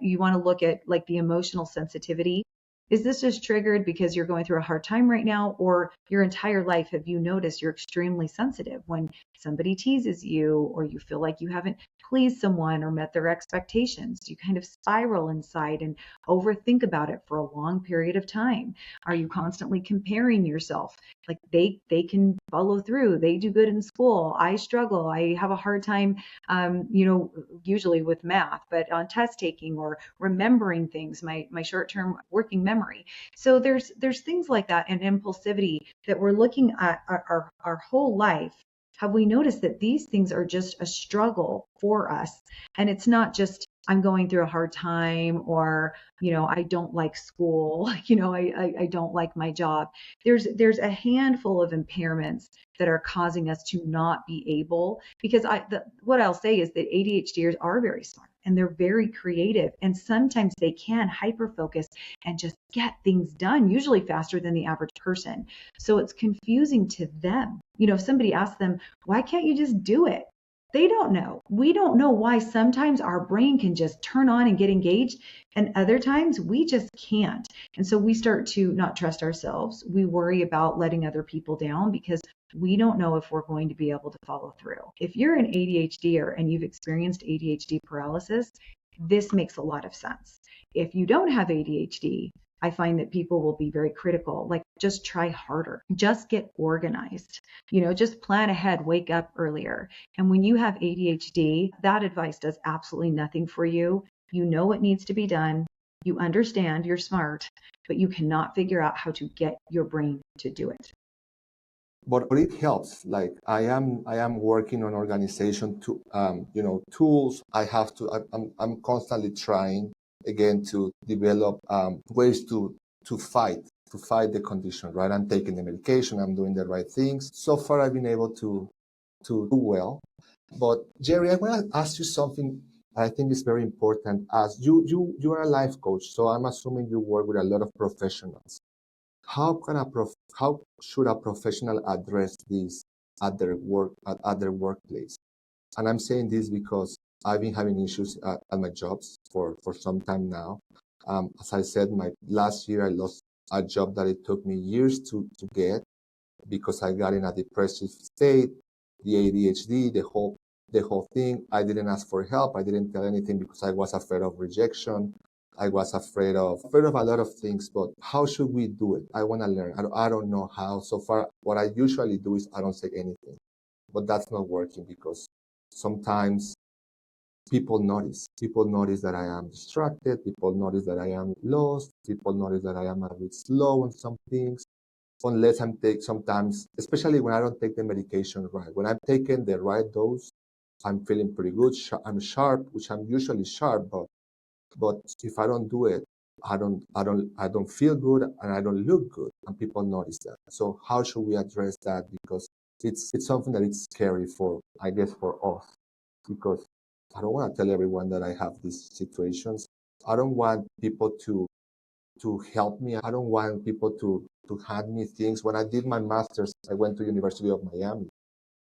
you want to look at like the emotional sensitivity. Is this just triggered because you're going through a hard time right now, or your entire life have you noticed you're extremely sensitive when somebody teases you, or you feel like you haven't pleased someone or met their expectations? You kind of spiral inside and overthink about it for a long period of time. Are you constantly comparing yourself? Like they can follow through, they do good in school, I struggle, I have a hard time, usually with math, but on test taking or remembering things, my short-term working memory. So there's things like that, and impulsivity that we're looking at our whole life. Have we noticed that these things are just a struggle for us? And it's not just I'm going through a hard time, or, I don't like school, I don't like my job. There's a handful of impairments that are causing us to not be able, because what I'll say is that ADHDers are very smart and they're very creative, and sometimes they can hyper focus and just get things done, usually faster than the average person. So it's confusing to them. If somebody asks them, why can't you just do it? They don't know. We don't know why sometimes our brain can just turn on and get engaged, and other times we just can't. And so we start to not trust ourselves. We worry about letting other people down because we don't know if we're going to be able to follow through. If you're an ADHDer and you've experienced ADHD paralysis, this makes a lot of sense. If you don't have ADHD, I find that people will be very critical, like just try harder, just get organized, just plan ahead, wake up earlier. And when you have ADHD, that advice does absolutely nothing for you. You know what needs to be done. You understand, you're smart, but you cannot figure out how to get your brain to do it. But it helps. Like I am working on organization to tools. I'm constantly trying again to develop ways to fight the condition. Right, I'm taking the medication. I'm doing the right things. So far, I've been able to do well. But Jerry, I want to ask you something. I think is very important. As you are a life coach, so I'm assuming you work with a lot of professionals. How should a professional address this at their workplace? And I'm saying this because I've been having issues at my jobs for some time now. As I said, my last year I lost a job that it took me years to get because I got in a depressive state, the ADHD, the whole thing. I didn't ask for help. I didn't tell anything because I was afraid of rejection. I was afraid of a lot of things, but how should we do it? I want to learn. I don't know how. So far, what I usually do is I don't say anything, but that's not working because sometimes people notice. People notice that I am distracted. People notice that I am lost. People notice that I am a bit slow on some things. Unless sometimes, especially when I don't take the medication right. When I'm taking the right dose, I'm feeling pretty good. I'm sharp, which I'm usually sharp, but if I don't do it, I don't feel good and I don't look good, and people notice that. So how should we address that? Because it's something that it's scary for, I guess, for us, because I don't want to tell everyone that I have these situations. I don't want people to help me. I don't want people to hand me things. When I did my master's, I went to University of Miami.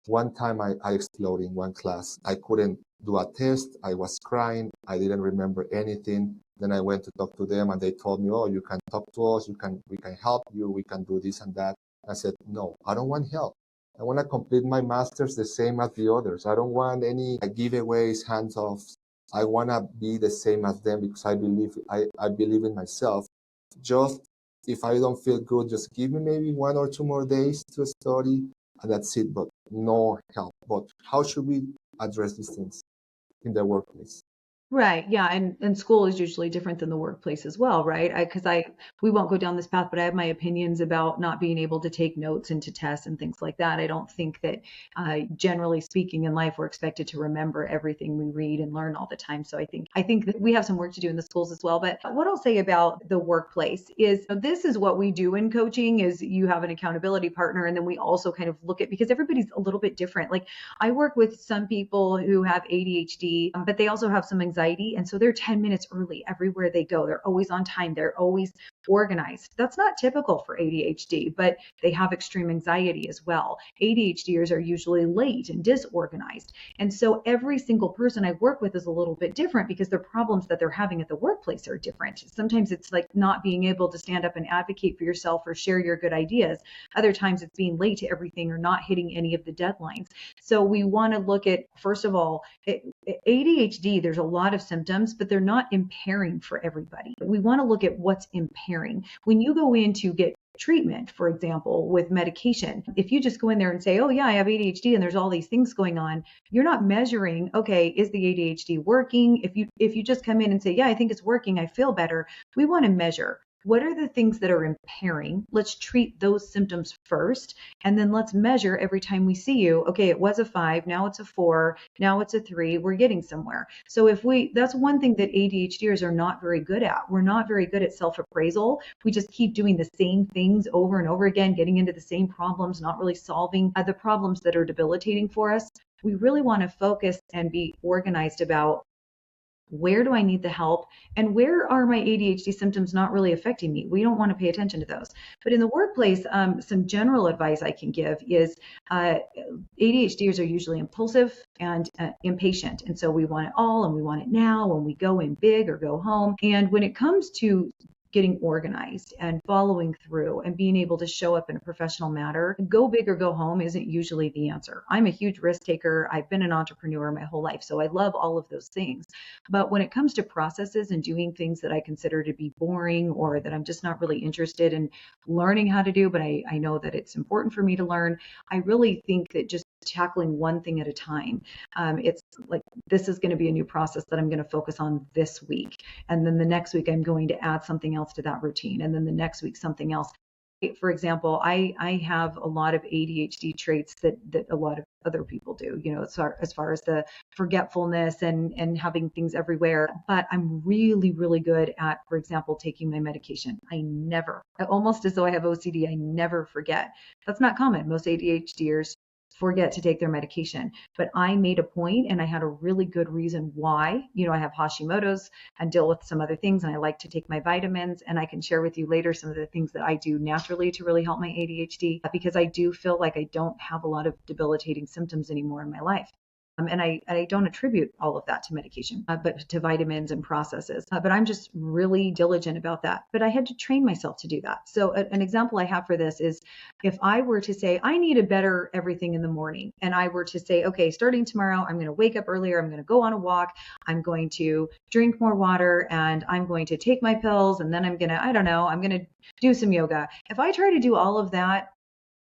One time I exploded in one class. I couldn't do a test. I was crying. I didn't remember anything. Then I went to talk to them and they told me, oh, you can talk to us. We can help you. We can do this and that. I said, no, I don't want help. I want to complete my master's the same as the others. I don't want any giveaways, hands off. I want to be the same as them because I believe in myself. Just if I don't feel good, just give me maybe 1 or 2 more days to study, and that's it. But no help. But how should we address these things in the workplace? Right. Yeah. And school is usually different than the workplace as well, right? We won't go down this path, but I have my opinions about not being able to take notes into tests and things like that. I don't think that, generally speaking in life, we're expected to remember everything we read and learn all the time. So I think that we have some work to do in the schools as well. But what I'll say about the workplace is this is what we do in coaching is you have an accountability partner. And then we also kind of look at, because everybody's a little bit different. Like I work with some people who have ADHD, but they also have some anxiety. And so they're 10 minutes early everywhere they go. They're always on time. They're always organized. That's not typical for ADHD, but they have extreme anxiety as well. ADHDers are usually late and disorganized. And so every single person I work with is a little bit different because their problems that they're having at the workplace are different. Sometimes it's like not being able to stand up and advocate for yourself or share your good ideas. Other times it's being late to everything or not hitting any of the deadlines. So we want to look at, first of all, ADHD, there's a lot of symptoms, but they're not impairing for everybody. We want to look at what's impairing. When you go in to get treatment, for example, with medication, if you just go in there and say, oh yeah, I have ADHD and there's all these things going on, you're not measuring, okay, is the ADHD working? If you just come in and say, yeah, I think it's working, I feel better, we want to measure. What are the things that are impairing? Let's treat those symptoms first, and then let's measure every time we see you. Okay, it was a 5, now it's a 4, now it's a 3. We're getting somewhere. So that's one thing that ADHDers are not very good at. We're not very good at self-appraisal. We just keep doing the same things over and over again, getting into the same problems, not really solving the problems that are debilitating for us. We really want to focus and be organized about, where do I need the help? And where are my ADHD symptoms not really affecting me? We don't want to pay attention to those. But in the workplace, some general advice I can give is ADHDers are usually impulsive and impatient. And so we want it all and we want it now when we go in big or go home. And when it comes to getting organized and following through and being able to show up in a professional manner, go big or go home isn't usually the answer. I'm a huge risk taker. I've been an entrepreneur my whole life, so I love all of those things. But when it comes to processes and doing things that I consider to be boring or that I'm just not really interested in learning how to do, but I know that it's important for me to learn, I really think that just tackling one thing at a time. It's like, this is going to be a new process that I'm going to focus on this week. And then the next week, I'm going to add something else to that routine. And then the next week, something else. For example, I have a lot of ADHD traits that a lot of other people do, as far as the forgetfulness and having things everywhere. But I'm really, really good at, for example, taking my medication. Almost as though I have OCD, I never forget. That's not common. Most ADHDers forget to take their medication. But I made a point and I had a really good reason why. I have Hashimoto's and deal with some other things, and I like to take my vitamins, and I can share with you later some of the things that I do naturally to really help my ADHD, because I do feel like I don't have a lot of debilitating symptoms anymore in my life. And I don't attribute all of that to medication, but to vitamins and processes. But I'm just really diligent about that. But I had to train myself to do that. So an example I have for this is, if I were to say, I need a better everything in the morning, and I were to say, okay, starting tomorrow, I'm going to wake up earlier, I'm going to go on a walk, I'm going to drink more water, and I'm going to take my pills, and then I'm going to do some yoga. If I try to do all of that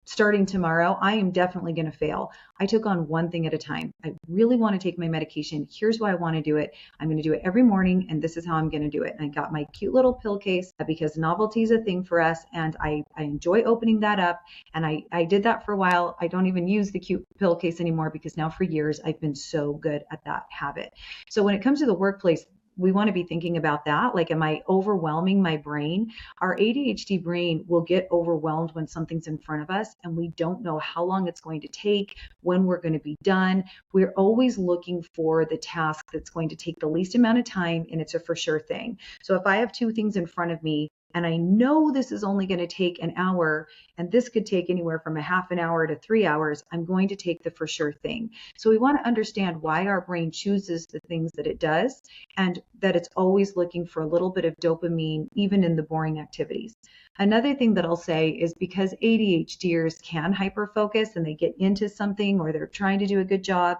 starting tomorrow, I am definitely going to fail. I took on one thing at a time. I really want to take my medication. Here's why I want to do it. I'm going to do it every morning, and this is how I'm going to do it. And I got my cute little pill case because novelty is a thing for us, and I enjoy opening that up. And I did that for a while. I don't even use the cute pill case anymore because now for years I've been so good at that habit. So when it comes to the workplace, we want to be thinking about that. Like, am I overwhelming my brain? Our ADHD brain will get overwhelmed when something's in front of us and we don't know how long it's going to take, when we're going to be done. We're always looking for the task that's going to take the least amount of time, and it's a for sure thing. So if I have two things in front of me and I know this is only going to take an hour, and this could take anywhere from a half an hour to 3 hours, I'm going to take the for sure thing. So we want to understand why our brain chooses the things that it does, and that it's always looking for a little bit of dopamine, even in the boring activities. Another thing that I'll say is, because ADHDers can hyperfocus and they get into something, or they're trying to do a good job,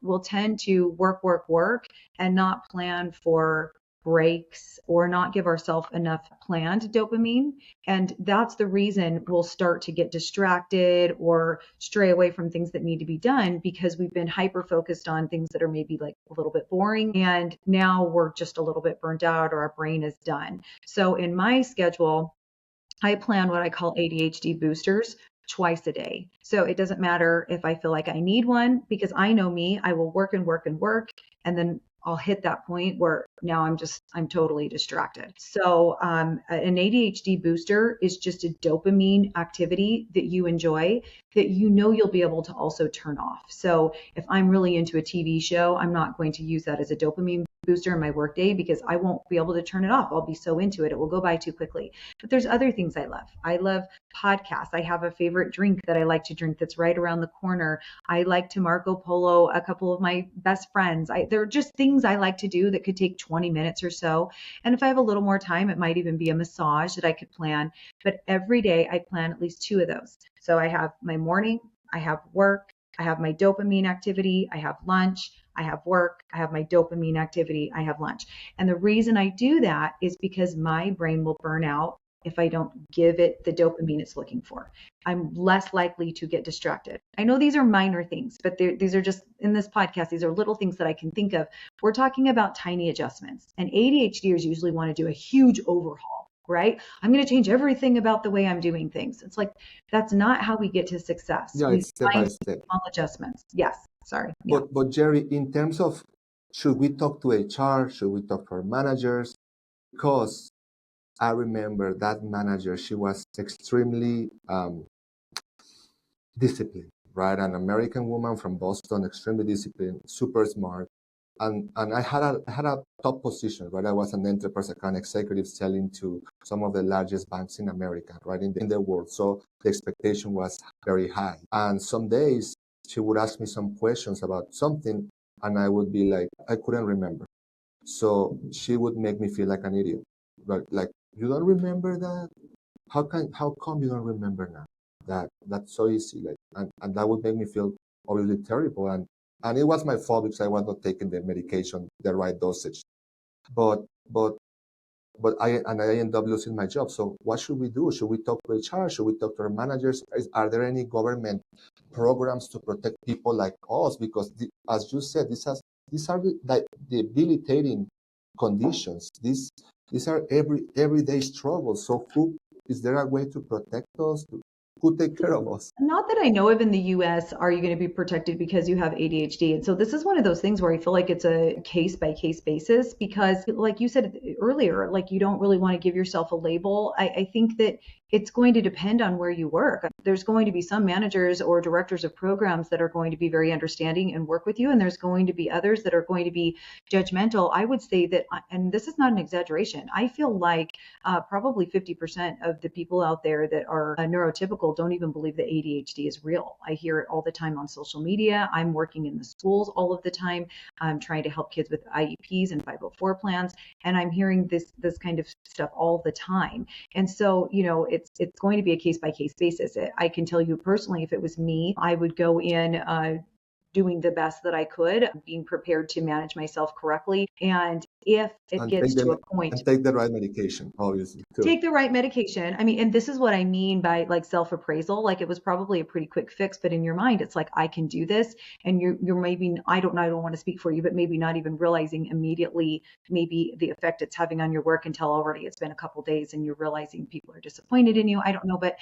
will tend to work, and not plan for breaks, or not give ourselves enough planned dopamine. And that's the reason we'll start to get distracted or stray away from things that need to be done, because we've been hyper focused on things that are maybe like a little bit boring. And now we're just a little bit burnt out, or our brain is done. So in my schedule, I plan what I call ADHD boosters twice a day. So it doesn't matter if I feel like I need one, because I know me, I will work, and then I'll hit that point where now I'm totally distracted. So an ADHD booster is just a dopamine activity that you enjoy, that you know you'll be able to also turn off. So if I'm really into a TV show, I'm not going to use that as a dopamine booster in my workday, because I won't be able to turn it off. I'll be so into it. It will go by too quickly. But there's other things I love. I love podcasts. I have a favorite drink that I like to drink that's right around the corner. I like to Marco Polo a couple of my best friends. There are just things I like to do that could take 20 minutes or so. And if I have a little more time, it might even be a massage that I could plan. But every day I plan at least two of those. So I have my morning, I have work, I have my dopamine activity, I have lunch, I have work, I have my dopamine activity, I have lunch. And the reason I do that is because my brain will burn out if I don't give it the dopamine it's looking for. I'm less likely to get distracted. I know these are minor things, but these are just, in this podcast, these are little things that I can think of. We're talking about tiny adjustments, and ADHDers usually want to do a huge overhaul, right? I'm going to change everything about the way I'm doing things. It's like, that's not how we get to success. Yeah, We it's step by find step. small adjustments. Yes, sorry. Yeah. But Jerry, in terms of, should we talk to HR? Should we talk to our managers? Because I remember that manager, she was extremely disciplined, right? An American woman from Boston, extremely disciplined, super smart. And I had a top position, right? I was an enterprise account executive selling to some of the largest banks in America, right? In the world. So the expectation was very high. And some days she would ask me some questions about something, and I would be like, I couldn't remember. So she would make me feel like an idiot. Like, you don't remember that? How come you don't remember now? That's so easy. Like, and that would make me feel obviously terrible. And it was my fault because I was not taking the medication, the right dosage. But but I end up losing my job. So what should we do? Should we talk to HR? Should we talk to our managers? Are there any government programs to protect people like us? Because as you said, these are the debilitating conditions. These are everyday struggles. So is there a way to protect us? Who take care of us? Not that I know of in the US, are you going to be protected because you have ADHD? And so this is one of those things where I feel like it's a case by case basis, because like you said earlier, like, you don't really want to give yourself a label. I think that it's going to depend on where you work. There's going to be some managers or directors of programs that are going to be very understanding and work with you. And there's going to be others that are going to be judgmental. I would say that, and this is not an exaggeration, I feel like probably 50% of the people out there that are neurotypical don't even believe that ADHD is real. I hear it all the time on social media. I'm working in the schools all of the time. I'm trying to help kids with IEPs and 504 plans. And I'm hearing this kind of stuff all the time. And so, it's going to be a case by case basis. I can tell you personally, if it was me, I would go in doing the best that I could, being prepared to manage myself correctly. And if it gets to a point, and take the right medication, obviously, too. Take the right medication. I mean, and this is what I mean by like self-appraisal. Like, it was probably a pretty quick fix, but in your mind, it's like, I can do this. And you're maybe, I don't know, I don't want to speak for you, but maybe not even realizing immediately maybe the effect it's having on your work until already it's been a couple days and you're realizing people are disappointed in you. I don't know, but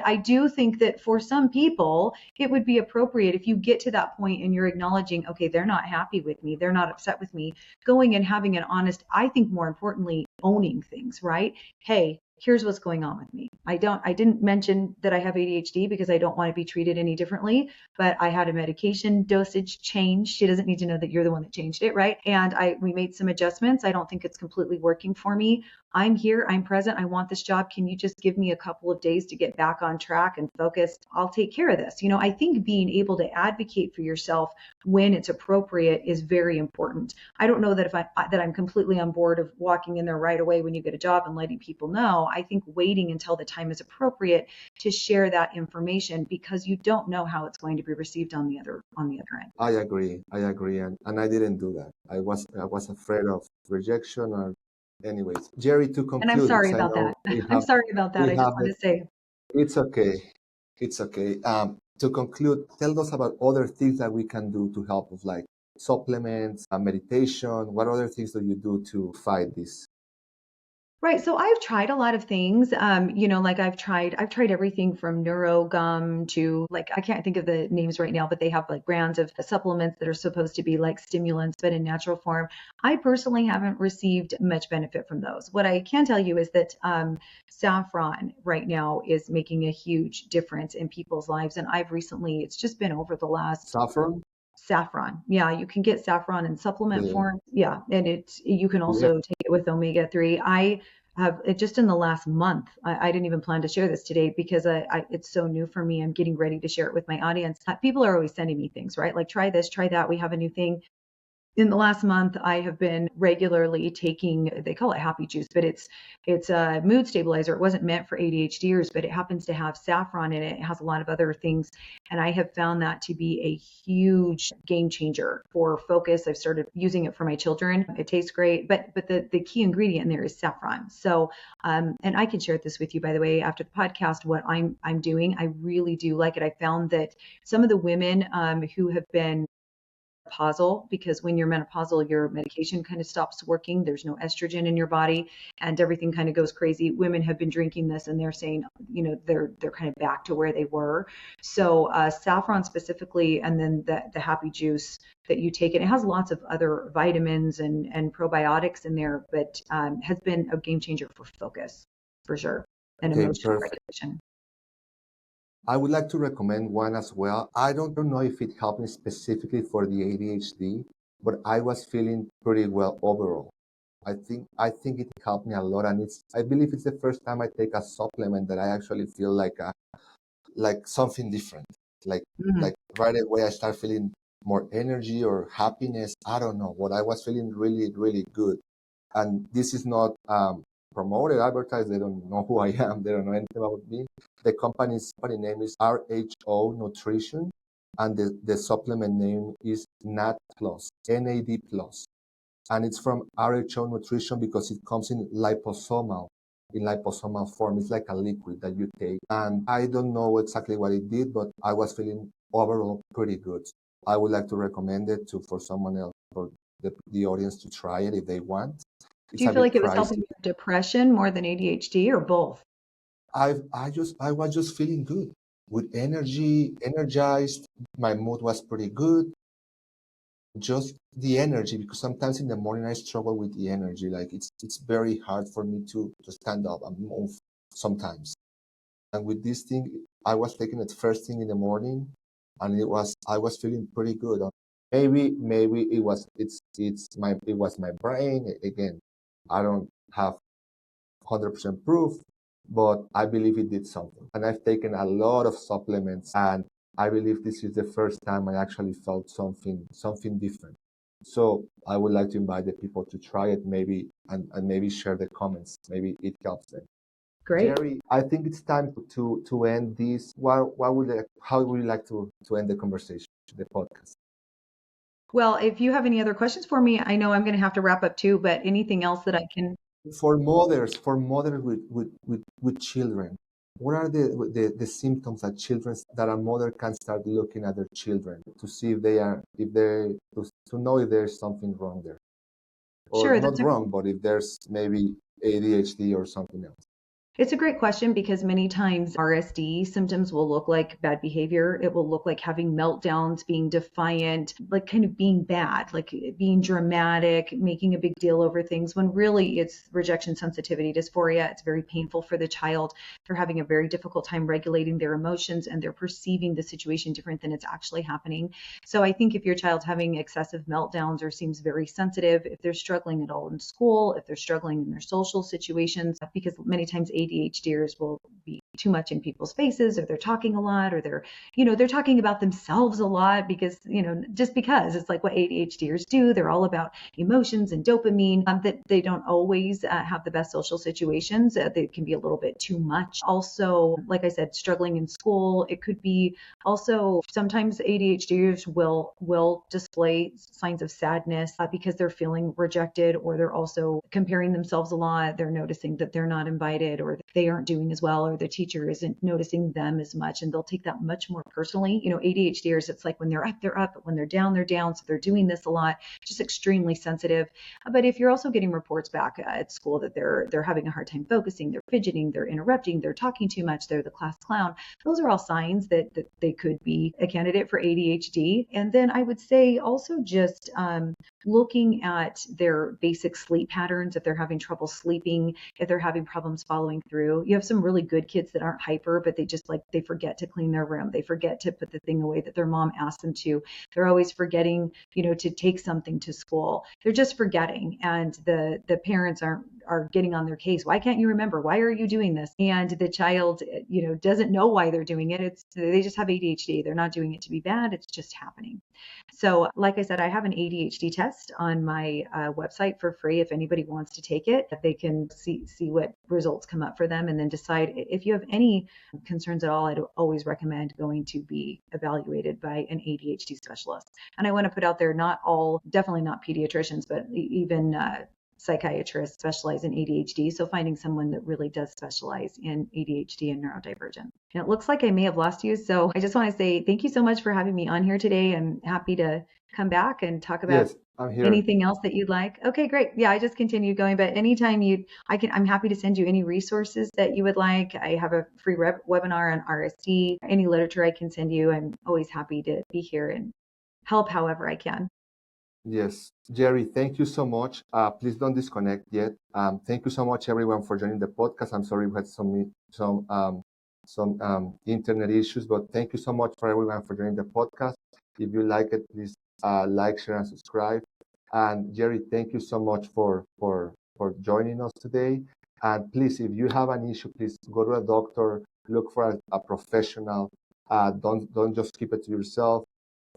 I do think that for some people, it would be appropriate if you get to that point point and you're acknowledging, okay, they're not happy with me, they're not upset with me, going and having an honest, I think more importantly, owning things, right? Hey, here's what's going on with me. I didn't mention that I have ADHD because I don't want to be treated any differently, but I had a medication dosage change. She doesn't need to know that you're the one that changed it, right? And we made some adjustments. I don't think it's completely working for me. I'm here, I'm present, I want this job. Can you just give me a couple of days to get back on track and focused? I'll take care of this. I think being able to advocate for yourself when it's appropriate is very important. I don't know that I'm completely on board of walking in there right away when you get a job and letting people know. I think waiting until the time is appropriate to share that information, because you don't know how it's going to be received on the other end. I agree. And I didn't do that. I was afraid of rejection or anyways. Jerry, to And I'm conclude, sorry because I about know that. I'm sorry about that. we I just have want it. to say. It's okay. It's okay. To conclude, tell us about other things that we can do to help us, like supplements, meditation. What other things do you do to fight this? Right. So I've tried a lot of things. Like I've tried everything from neurogum to, like, I can't think of the names right now, but they have like brands of supplements that are supposed to be like stimulants, but in natural form. I personally haven't received much benefit from those. What I can tell you is that saffron right now is making a huge difference in people's lives. And it's just been over the last Saffron? Saffron. Yeah, you can get saffron in supplement Yeah. form. Yeah, and you can Yeah. also take it with omega-3. I have it just in the last month. I didn't even plan to share this today because it's so new for me. I'm getting ready to share it with my audience. People are always sending me things, right? Like, try this, try that. We have a new thing. In the last month, I have been regularly taking, they call it happy juice, but it's a mood stabilizer. It wasn't meant for ADHDers, but it happens to have saffron in it. It has a lot of other things. And I have found that to be a huge game changer for focus. I've started using it for my children. It tastes great, but the key ingredient in there is saffron. So, and I can share this with you, by the way, after the podcast, what I'm doing. I really do like it. I found that some of the women who have been menopausal, because when you're menopausal, your medication kind of stops working. There's no estrogen in your body and everything kind of goes crazy. Women have been drinking this and they're saying, they're kind of back to where they were. So saffron specifically, and then the happy juice that you take, and it has lots of other vitamins and probiotics in there, but has been a game changer for focus, for sure, and Okay, emotional perfect. regulation. I would like to recommend one as well. I don't know if it helped me specifically for the ADHD, but I was feeling pretty well overall. I think it helped me a lot, and I believe it's the first time I take a supplement that I actually feel like something different. Like Mhm. like right away I start feeling more energy or happiness. I don't know, but I was feeling really, really good. And this is not promoted, advertised. They don't know who I am. They don't know anything about me. The company name is RHO Nutrition, and the supplement name is NAD Plus, NAD Plus, and it's from RHO Nutrition because it comes in liposomal form. It's like a liquid that you take, and I don't know exactly what it did, but I was feeling overall pretty good. I would like to recommend it for someone else, for the audience to try it if they want. Do It's you a feel bit like it was helping pricey. your depression more than ADHD, or both? I was just feeling good, with energy, energized. My mood was pretty good. Just the energy, because sometimes in the morning I struggle with the energy. Like it's very hard for me to stand up and move sometimes. And with this thing, I was taking it first thing in the morning, and I was feeling pretty good. Maybe it was my brain again. I don't have 100% proof, but I believe it did something. And I've taken a lot of supplements, and I believe this is the first time I actually felt something different. So I would like to invite the people to try it, maybe, and maybe share the comments. Maybe it helps them. Great. Jerry, I think it's time to end this. How would you like to end the conversation, the podcast? Well, if you have any other questions for me, I know I'm going to have to wrap up too, but anything else that I can. For mothers with children, what are the symptoms that a mother can start looking at their children to see to know if there's something wrong there, or Sure, not wrong, but if there's maybe ADHD or something else? It's a great question because many times RSD symptoms will look like bad behavior. It will look like having meltdowns, being defiant, like kind of being bad, like being dramatic, making a big deal over things, when really it's rejection sensitivity dysphoria. It's very painful for the child. They're having a very difficult time regulating their emotions, and they're perceiving the situation different than it's actually happening. So I think if your child's having excessive meltdowns or seems very sensitive, if they're struggling at all in school, if they're struggling in their social situations, because many times ADHDers will be too much in people's faces, or they're talking a lot, or they're talking about themselves a lot because, just because it's like what ADHDers do. They're all about emotions and dopamine, that they don't always have the best social situations. They can be a little bit too much. Also, like I said, struggling in school. It could be also sometimes ADHDers will display signs of sadness because they're feeling rejected, or they're also comparing themselves a lot. They're noticing that they're not invited, or they aren't doing as well, or the teacher isn't noticing them as much, and they'll take that much more personally. ADHDers, it's like when they're up, they're up, but when they're down. So they're doing this a lot, just extremely sensitive. But if you're also getting reports back at school that they're having a hard time focusing, they're fidgeting, they're interrupting, they're talking too much, they're the class clown, those are all signs that they could be a candidate for ADHD. And then I would say also just looking at their basic sleep patterns. If they're having trouble sleeping, if they're having problems following through. You have some really good kids that aren't hyper, but they forget to clean their room. They forget to put the thing away that their mom asked them to. They're always forgetting, to take something to school. They're just forgetting, and the parents are getting on their case. Why can't you remember? Why are you doing this? And the child, doesn't know why they're doing it. They just have ADHD. They're not doing it to be bad. It's just happening. So like I said, I have an ADHD test on my website for free. If anybody wants to take it, they can see what results come up for them, and then decide if you have any concerns at all. I'd always recommend going to be evaluated by an ADHD specialist. And I want to put out there, definitely not pediatricians, but even psychiatrists specialize in ADHD. So finding someone that really does specialize in ADHD and neurodivergent. And it looks like I may have lost you. So I just want to say thank you so much for having me on here today. I'm happy to come back and talk about Yes, I'm here. anything else that you'd like. Okay, great. Yeah, I just continue going, but anytime I'm happy to send you any resources that you would like. I have a free webinar on RSD, any literature I can send you. I'm always happy to be here and help however I can. Yes, Jerry, thank you so much. Please don't disconnect yet. Thank you so much, everyone, for joining the podcast. I'm sorry we had some internet issues, but thank you so much for everyone for joining the podcast. If you like it, please like, share, and subscribe. And Jerry, thank you so much for joining us today. And please, if you have an issue, please go to a doctor, look for a professional. Don't just keep it to yourself.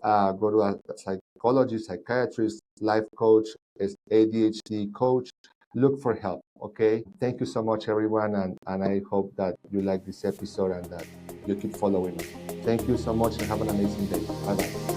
Go to a psychologist, psychiatrist, life coach, ADHD coach. Look for help, okay? Thank you so much, everyone, and I hope that you like this episode and that you keep following us. Thank you so much and have an amazing day. Bye-bye.